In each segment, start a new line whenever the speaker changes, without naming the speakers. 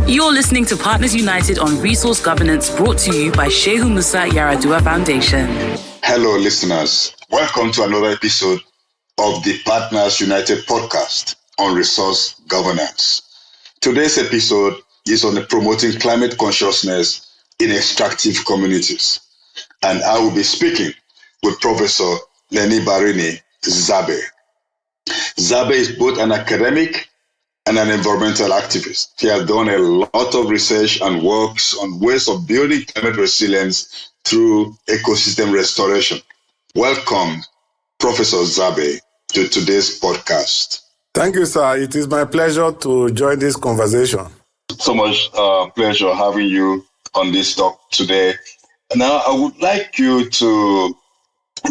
You're listening to Partners United on Resource Governance, brought to you by Shehu Musa Yar'Adua Foundation.
Hello, listeners. Welcome to another episode of the Partners United podcast on resource governance. Today's episode is on promoting climate consciousness in extractive communities. And I will be speaking with Professor Nenibarini Zabbey. Zabbey is both an academic and an environmental activist. He has done a lot of research and works on ways of building climate resilience through ecosystem restoration. Welcome, Professor Zabbey, to today's podcast.
Thank you, sir. It is my pleasure to join this conversation.
So much pleasure having you on this talk today. Now, I would like you to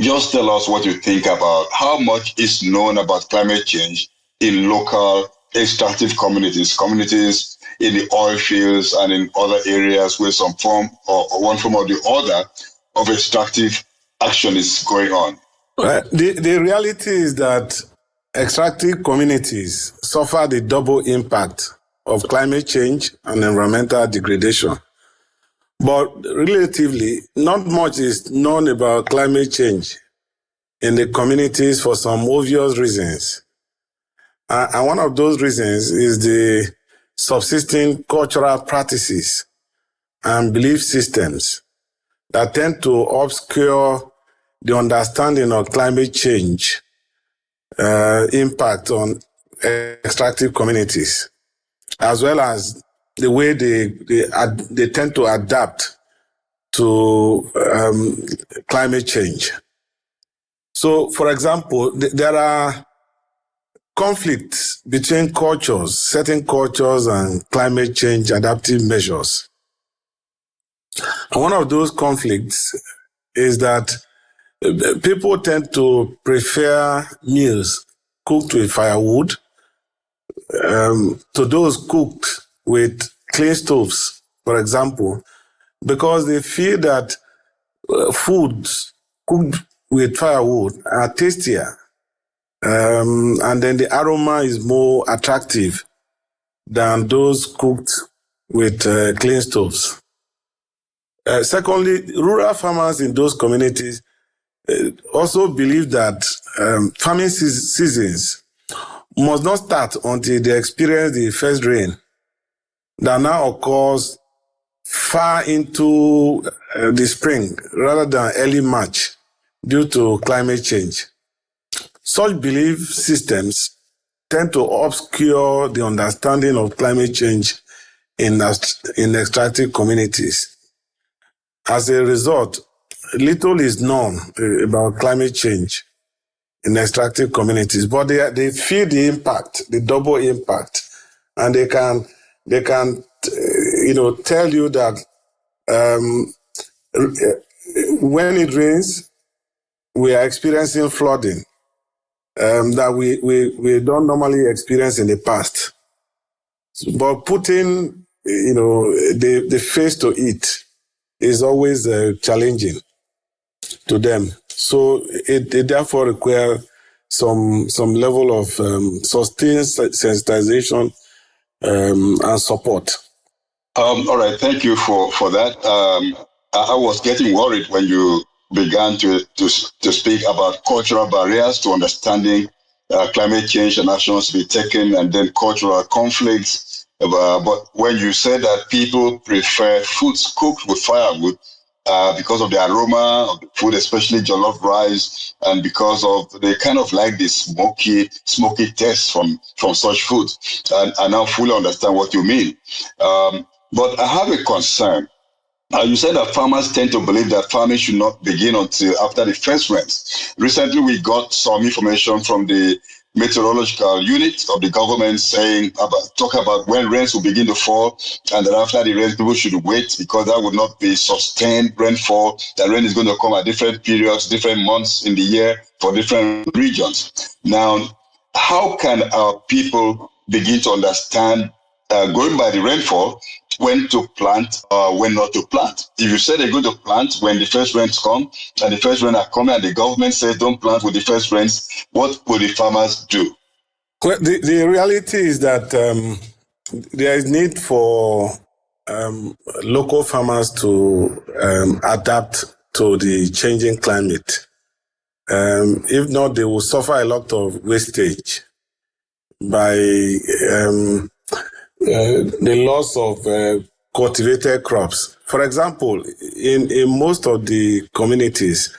just tell us what you think about how much is known about climate change in local extractive communities in the oil fields and in other areas where some form or one form or the other of extractive action is going on.
The reality is that extractive communities suffer the double impact of climate change and environmental degradation. But relatively, not much is known about climate change in the communities for some obvious reasons. And one of those reasons is the subsisting cultural practices and belief systems that tend to obscure the understanding of climate change impact on extractive communities, as well as the way they tend to adapt to climate change. So, for example, there are conflicts between cultures, certain cultures, and climate change adaptive measures. And one of those conflicts is that people tend to prefer meals cooked with firewood to those cooked with clay stoves, for example, because they feel that foods cooked with firewood are tastier. And then the aroma is more attractive than those cooked with clay stoves. Secondly, rural farmers in those communities also believe that farming seasons must not start until they experience the first rain that now occurs far into the spring rather than early March due to climate change. Such belief systems tend to obscure the understanding of climate change in extractive communities. As a result, little is known about climate change in extractive communities, but they feel the impact, the double impact, and they can tell you that when it rains, we are experiencing flooding that we don't normally experience in the past. But putting the face to it is always challenging to them. So it therefore requires some level of sustained sensitization and support.
All right, thank you for that. I was getting worried when you began to speak about cultural barriers to understanding climate change and actions to be taken, and then cultural conflicts. But when you said that people prefer foods cooked with firewood because of the aroma of the food, especially jollof rice, and because of they kind of like the smoky taste from such food, and I now fully understand what you mean. But I have a concern. You said that farmers tend to believe that farming should not begin until after the first rains. Recently, we got some information from the meteorological unit of the government talk about when rains will begin to fall, and that after the rain, people should wait because that would not be sustained rainfall. The rain is going to come at different periods, different months in the year for different regions. Now, how can our people begin to understand, going by the rainfall, when to plant or when not to plant? If you say they're going to plant when the first rains come, and the first rains are coming, and the government says don't plant with the first rains, what will the farmers do?
Well, the reality is that there is need for local farmers to adapt to the changing climate. If not, they will suffer a lot of wastage by the loss of cultivated crops. For example, in most of the communities,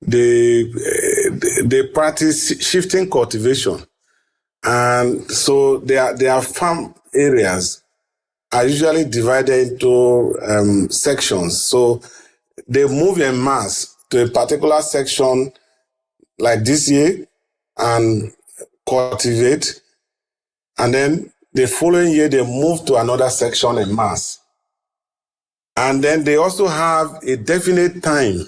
they practice shifting cultivation. And so their farm areas are usually divided into sections. So they move en masse to a particular section like this year and cultivate. And then the following year, they move to another section en masse. And then they also have a definite time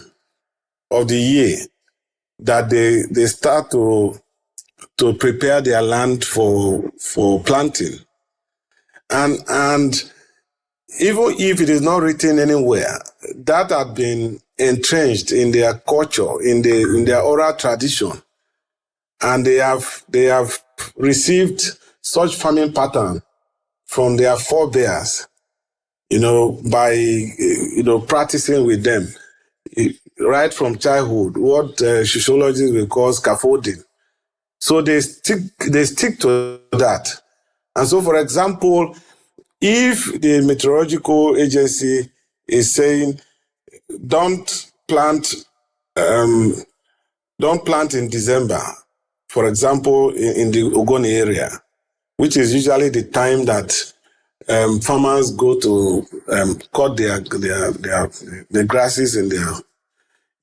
of the year that they start to prepare their land for planting. And even if it is not written anywhere, that had been entrenched in their culture, in their oral tradition. And they have received such farming pattern from their forebears, by, practicing with them right from childhood, what sociologists will call scaffolding. So they stick to that. And so, for example, if the meteorological agency is saying don't plant in December, for example, in the Ogoni area, which is usually the time that farmers go to cut the grasses in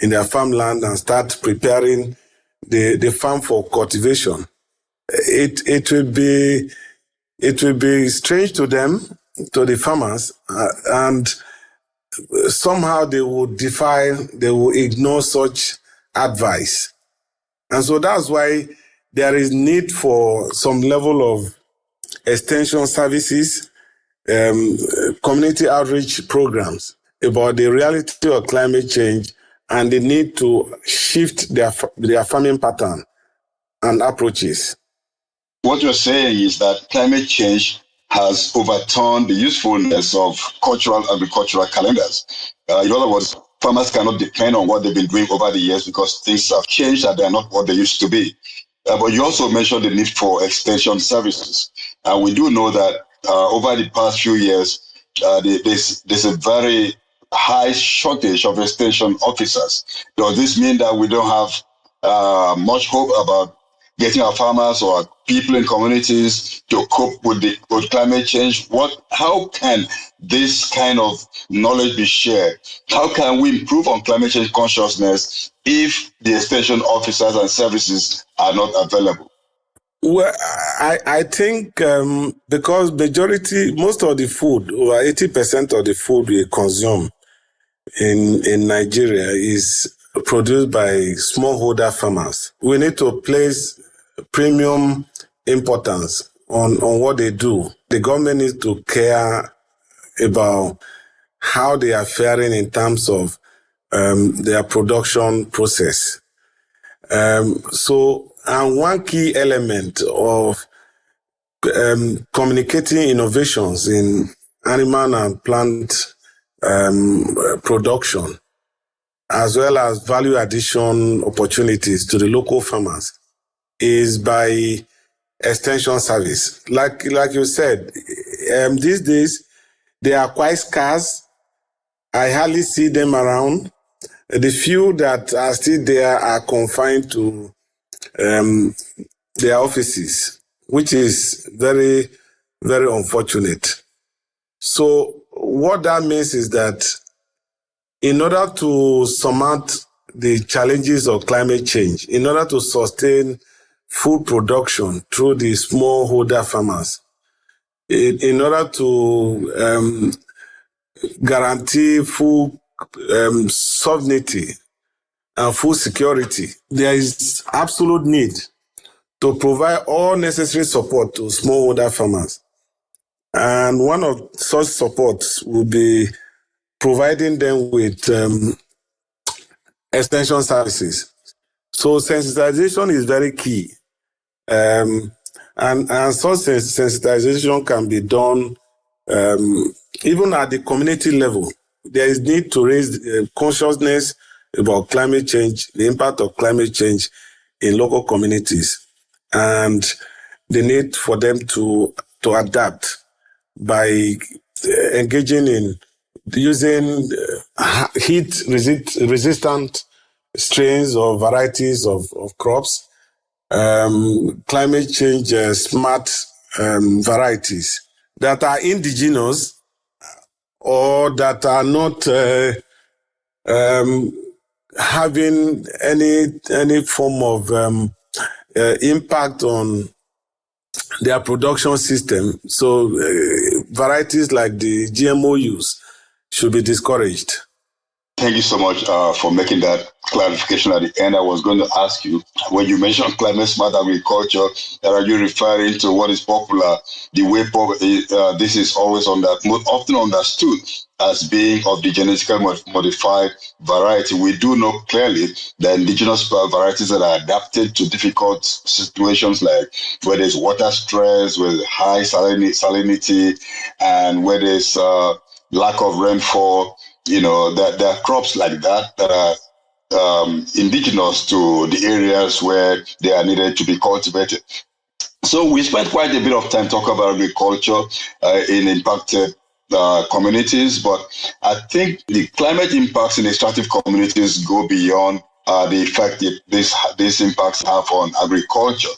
their farmland and start preparing the farm for cultivation. It will be strange to them, to the farmers, and somehow they will ignore such advice. And so that's why there is need for some level of extension services, community outreach programs about the reality of climate change and the need to shift their farming pattern and approaches.
What you're saying is that climate change has overturned the usefulness of cultural agricultural calendars. In other words, farmers cannot depend on what they've been doing over the years because things have changed and they're not what they used to be. But you also mentioned the need for extension services. And we do know that over the past few years, there's a very high shortage of extension officers. Does this mean that we don't have much hope about getting our farmers or our people in communities to cope with climate change? How can this kind of knowledge be shared? How can we improve on climate change consciousness if the extension officers and services are not available?
Well, I think because most of the food, over 80% of the food we consume in Nigeria is produced by smallholder farmers. We need to place premium importance on what they do. The government needs to care about how they are faring in terms of their production process. And one key element of communicating innovations in animal and plant production, as well as value addition opportunities to the local farmers, is by extension service. Like you said, these days they are quite scarce. I hardly see them around. The few that are still there are confined to their offices, which is very, very unfortunate. So what that means is that in order to surmount the challenges of climate change, in order to sustain food production through the smallholder farmers, in order to guarantee food sovereignty and food security, there is absolute need to provide all necessary support to smallholder farmers. And one of such supports will be providing them with extension services. So sensitization is very key. And such sensitization can be done even at the community level. There is need to raise consciousness about climate change, the impact of climate change in local communities, and the need for them to adapt by engaging in using heat resistant strains or varieties of crops, climate change smart varieties that are indigenous or that are not having any form of impact on their production system. So varieties like the GMO use should be discouraged.
Thank you so much for making that clarification at the end. I was going to ask you, when you mentioned climate smart agriculture, are you referring to what is popular, the way this is always often understood as being of the genetically modified variety? We do know clearly the indigenous varieties that are adapted to difficult situations, like where there's water stress, where there's high salinity, and where there's lack of rainfall. You know, that there are crops like that are indigenous to the areas where they are needed to be cultivated. So we spent quite a bit of time talking about agriculture in impacted communities, but I think the climate impacts in extractive communities go beyond the effect that these impacts have on agriculture.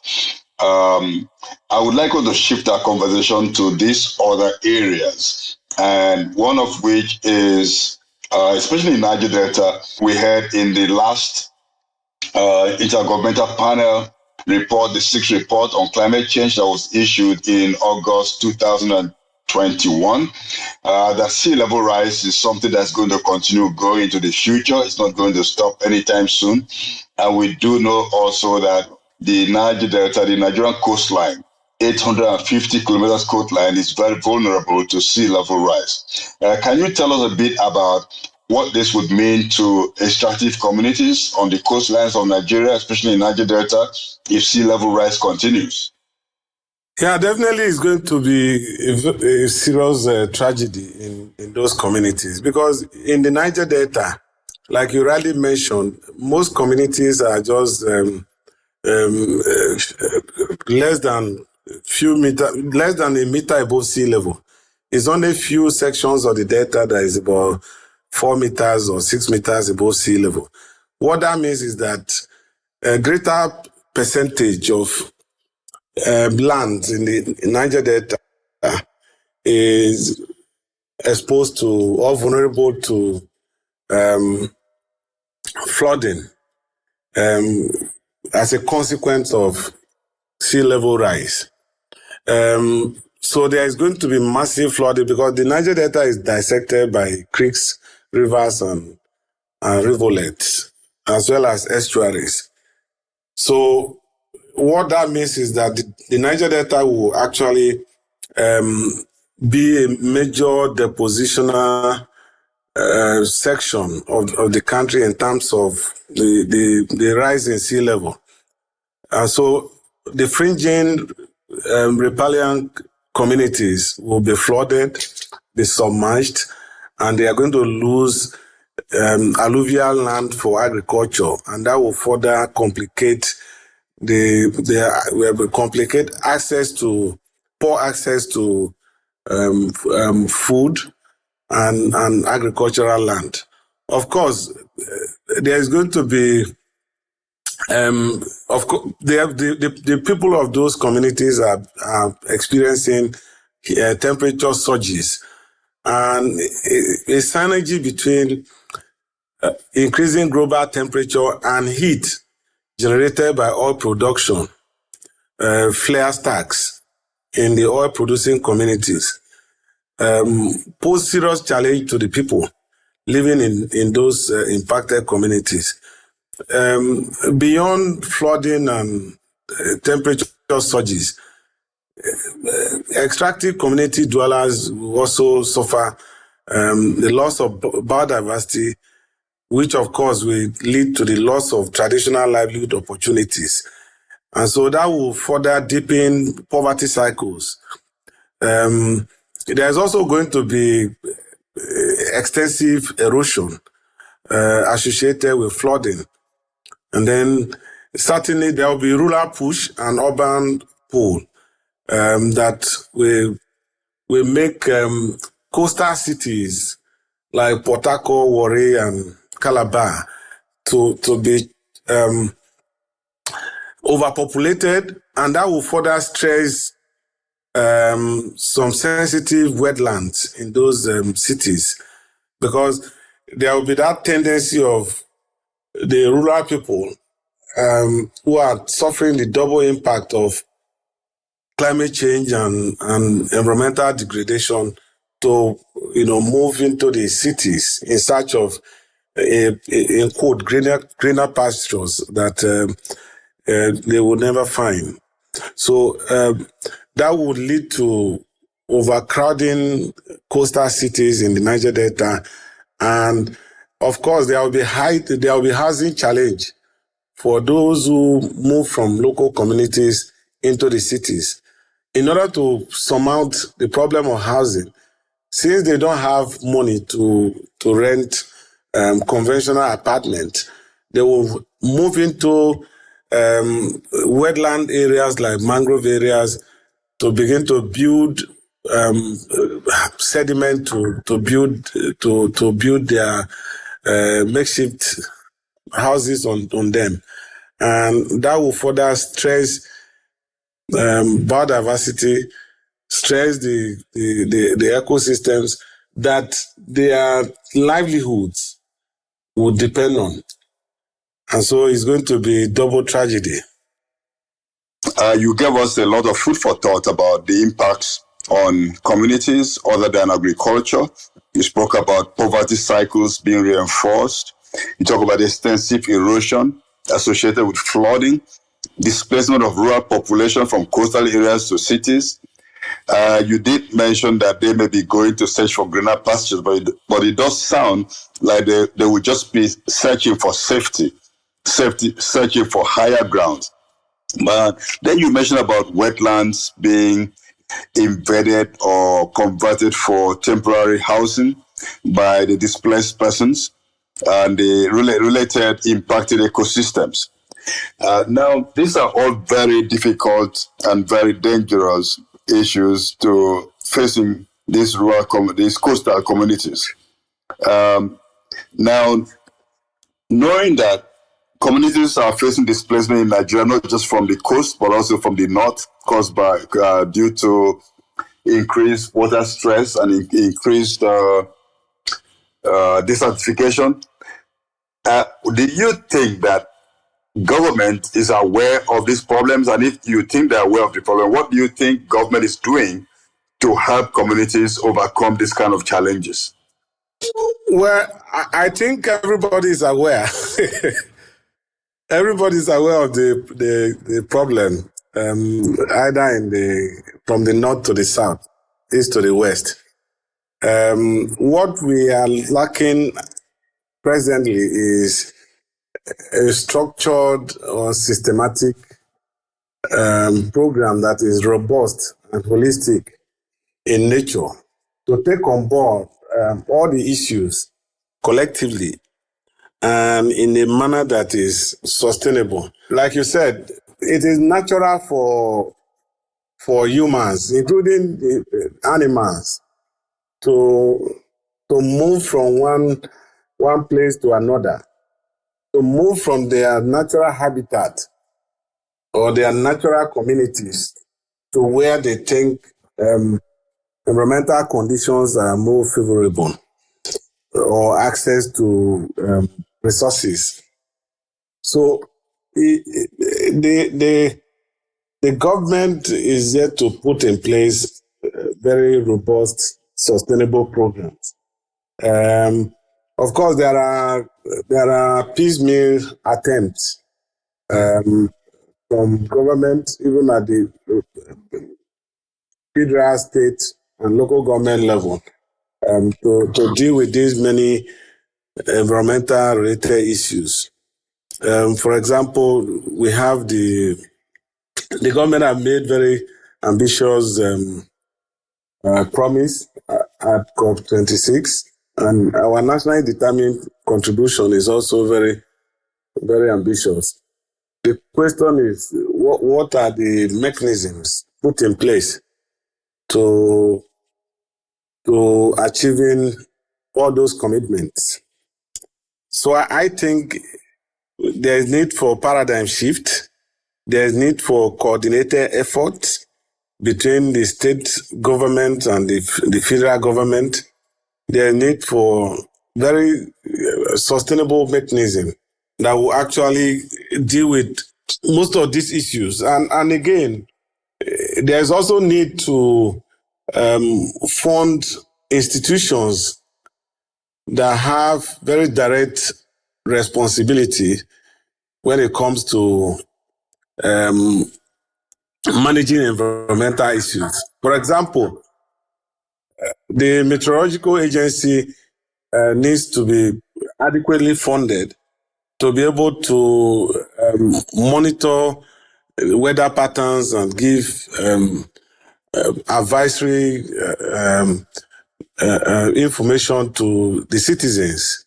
I would like us to shift our conversation to these other areas, and one of which is, especially in Niger Delta, we had in the last intergovernmental panel report, the sixth report on climate change that was issued in August 2021, that sea level rise is something that's going to continue going into the future. It's not going to stop anytime soon. And we do know also that the Niger Delta, the Nigerian coastline, 850 kilometers coastline, is very vulnerable to sea level rise. Can you tell us a bit about what this would mean to extractive communities on the coastlines of Nigeria, especially in Niger Delta, if sea level rise continues?
Yeah, definitely it's going to be a serious tragedy in those communities, because in the Niger Delta, like you rightly mentioned, most communities are just less than a meter above sea level. It's only a few sections of the delta that is about 4 meters or 6 meters above sea level. What that means is that a greater percentage of land in the Niger Delta is exposed to or vulnerable to flooding as a consequence of sea level rise. So there is going to be massive flooding, because the Niger Delta is dissected by creeks, rivers, and rivulets, as well as estuaries. So what that means is that the Niger Delta will actually be a major depositional section of the country in terms of the rise in sea level. So the fringing riparian communities will be flooded, be submerged, and they are going to lose alluvial land for agriculture, and that will further complicate poor access to food and agricultural land. Of course, there is going to be of course, the people of those communities are experiencing temperature surges, and a synergy between increasing global temperature and heat generated by oil production flare stacks in the oil-producing communities pose serious challenge to the people living in those impacted communities. Beyond flooding and temperature surges, extractive community dwellers will also suffer the loss of biodiversity, which of course will lead to the loss of traditional livelihood opportunities. And so that will further deepen poverty cycles. There's also going to be extensive erosion associated with flooding. And then certainly there will be rural push and urban pull that will make coastal cities like Port Harcourt, Warri, and Calabar to be overpopulated, and that will further stress some sensitive wetlands in those cities, because there will be that tendency of the rural people who are suffering the double impact of climate change and environmental degradation to move into the cities in search of in quote greener pastures that they will never find. So that would lead to overcrowding coastal cities in the Niger Delta, and of course there will be housing challenge for those who move from local communities into the cities. In order to surmount the problem of housing, since they don't have money to rent conventional apartments, they will move into wetland areas like mangrove areas to begin to build sediment to build their makeshift houses on them, and that will further stress biodiversity, stress the ecosystems that their livelihoods would depend on. And so it's going to be double tragedy.
You gave us a lot of food for thought about the impacts on communities other than agriculture. You spoke about poverty cycles being reinforced. You talk about extensive erosion associated with flooding, displacement of rural population from coastal areas to cities. You did mention that they may be going to search for greener pastures, but it does sound like they would just be searching for safety, searching for higher grounds. But then you mentioned about wetlands being invaded or converted for temporary housing by the displaced persons and the related impacted ecosystems. Now, these are all very difficult and very dangerous issues to facing these these coastal communities. Now, knowing that communities are facing displacement in Nigeria, not just from the coast, but also from the north, caused by due to increased water stress and increased desertification. Do you think that government is aware of these problems? And if you think they're aware of the problem, what do you think government is doing to help communities overcome these kind of challenges?
Well, I think everybody is aware. Everybody's aware of the problem, either from the north to the south, east to the west. What we are lacking presently is a structured or systematic program that is robust and holistic in nature to take on board all the issues collectively and in a manner that is sustainable. Like you said, it is natural for humans, including the animals, to move from one place to another, to move from their natural habitat or their natural communities to where they think environmental conditions are more favorable or access to resources. So the government is yet to put in place very robust, sustainable programs. Of course, there are piecemeal attempts from government, even at the federal, state, and local government level, to deal with these many environmental related issues. For example, we have the The government have made very ambitious promise at COP26, and our nationally determined contribution is also very, very ambitious. The question is, what are the mechanisms put in place to achieving all those commitments? So I think there is need for paradigm shift. There is need for coordinated effort between the state government and the federal government. There is need for very sustainable mechanism that will actually deal with most of these issues. And again, there's also need to fund institutions that have very direct responsibility when it comes to managing environmental issues. For example, the meteorological agency needs to be adequately funded to be able to monitor weather patterns and give advisory information to the citizens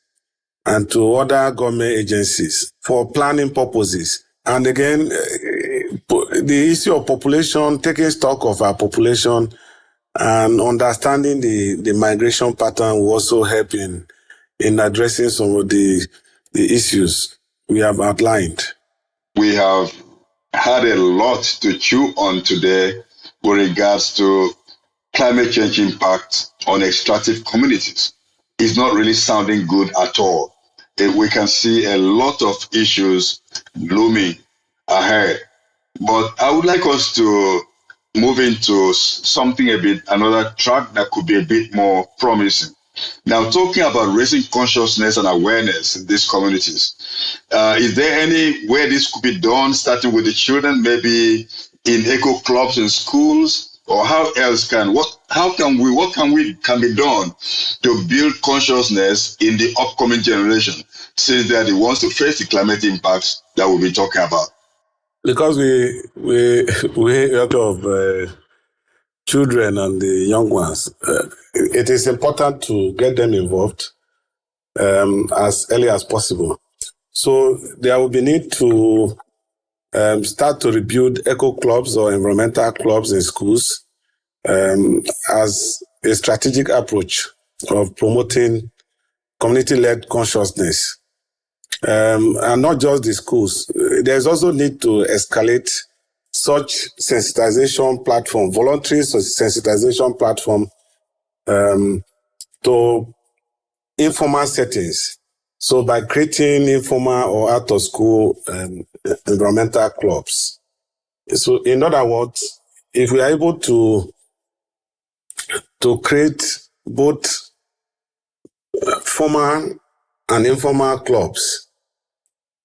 and to other government agencies for planning purposes. And again, the issue of population, taking stock of our population and understanding the migration pattern will also help in addressing some of the issues we have outlined.
We have had a lot to chew on today with regards to climate change impact on extractive communities. It's not really sounding good at all. We can see a lot of issues looming ahead. But I would like us to move into something another track that could be a bit more promising. Now, talking about raising consciousness and awareness in these communities, is there any way this could be done, starting with the children, maybe in eco clubs in schools, or how else can be done to build consciousness in the upcoming generation, since they are the ones to face the climate impacts that we'll be talking about?
Because we out of children and the young ones, it is important to get them involved as early as possible. So there will be need to start to rebuild eco clubs or environmental clubs in schools as a strategic approach of promoting community-led consciousness. And not just the schools. There's also need to escalate such sensitization platform, voluntary sensitization platform to informal settings. So by creating informal or out of school environmental clubs. So in other words, if we are able to create both formal and informal clubs,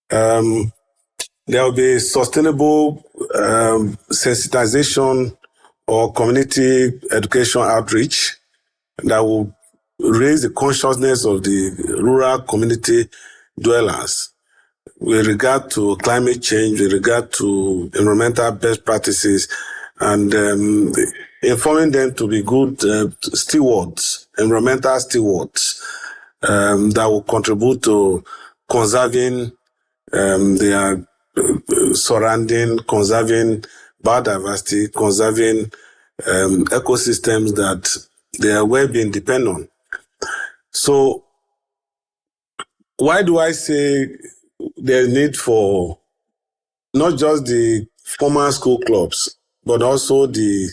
there will be sustainable sensitization or community education outreach that will raise the consciousness of the rural community dwellers with regard to climate change, with regard to environmental best practices, and informing them to be good stewards, environmental stewards, that will contribute to conserving their surrounding, conserving biodiversity, conserving ecosystems that their well-being depend on. So why do I say there's need for not just the formal school clubs, but also the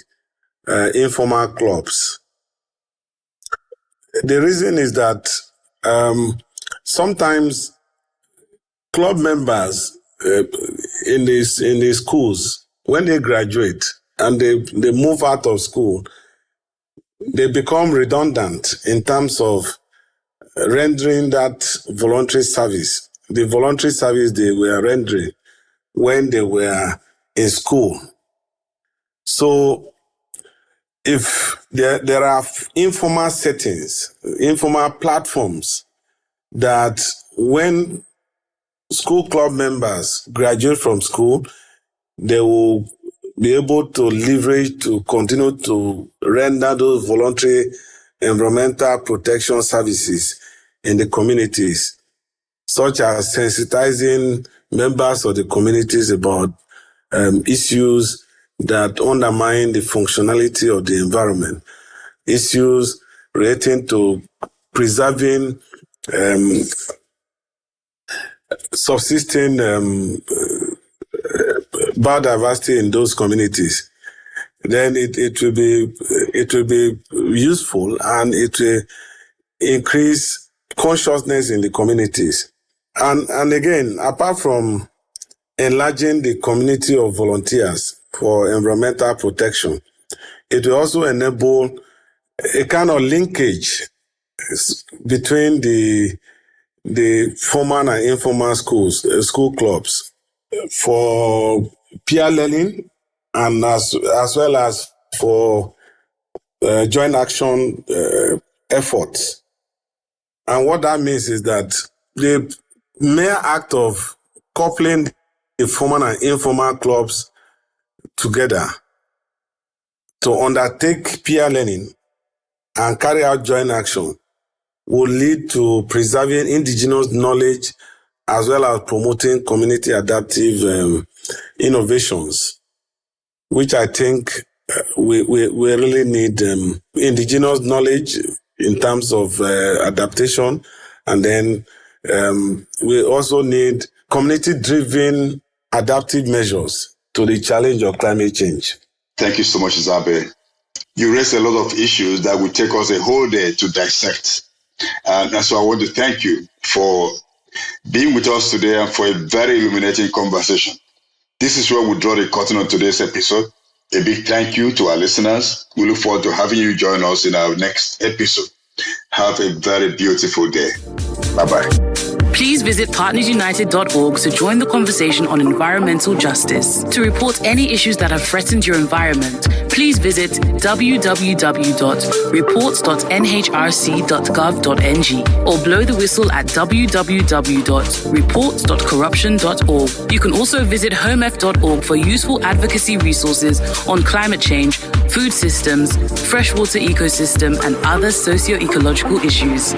informal clubs? The reason is that sometimes club members in the schools, when they graduate and they move out of school, they become redundant in terms of rendering that voluntary service. The voluntary service they were rendering when they were in school. So if there are informal settings, informal platforms that when school club members graduate from school, they will be able to leverage to continue to render those voluntary environmental protection services in the communities, such as sensitizing members of the communities about issues that undermine the functionality of the environment, issues relating to preserving subsisting biodiversity in those communities. Then it will be useful, and it will increase consciousness in the communities. And again, apart from enlarging the community of volunteers for environmental protection, it will also enable a kind of linkage between the formal and informal school clubs for peer learning, and as well as for joint action efforts. And what that means is that the mere act of coupling the formal and informal clubs together to undertake peer learning and carry out joint action will lead to preserving indigenous knowledge as well as promoting community adaptive innovations, which I think we really need indigenous knowledge in terms of adaptation. And then we also need community-driven adaptive measures to the challenge of climate change.
Thank you so much, Zabbey. You raised a lot of issues that will take us a whole day to dissect. And so I want to thank you for being with us today and for a very illuminating conversation. This is where we draw the curtain on today's episode. A big thank you to our listeners. We look forward to having you join us in our next episode. Have a very beautiful day. Bye-bye.
Please visit partnersunited.org to join the conversation on environmental justice. To report any issues that have threatened your environment, please visit www.reports.nhrc.gov.ng or blow the whistle at www.reports.corruption.org. You can also visit homef.org for useful advocacy resources on climate change, food systems, freshwater ecosystem, and other socio-ecological issues.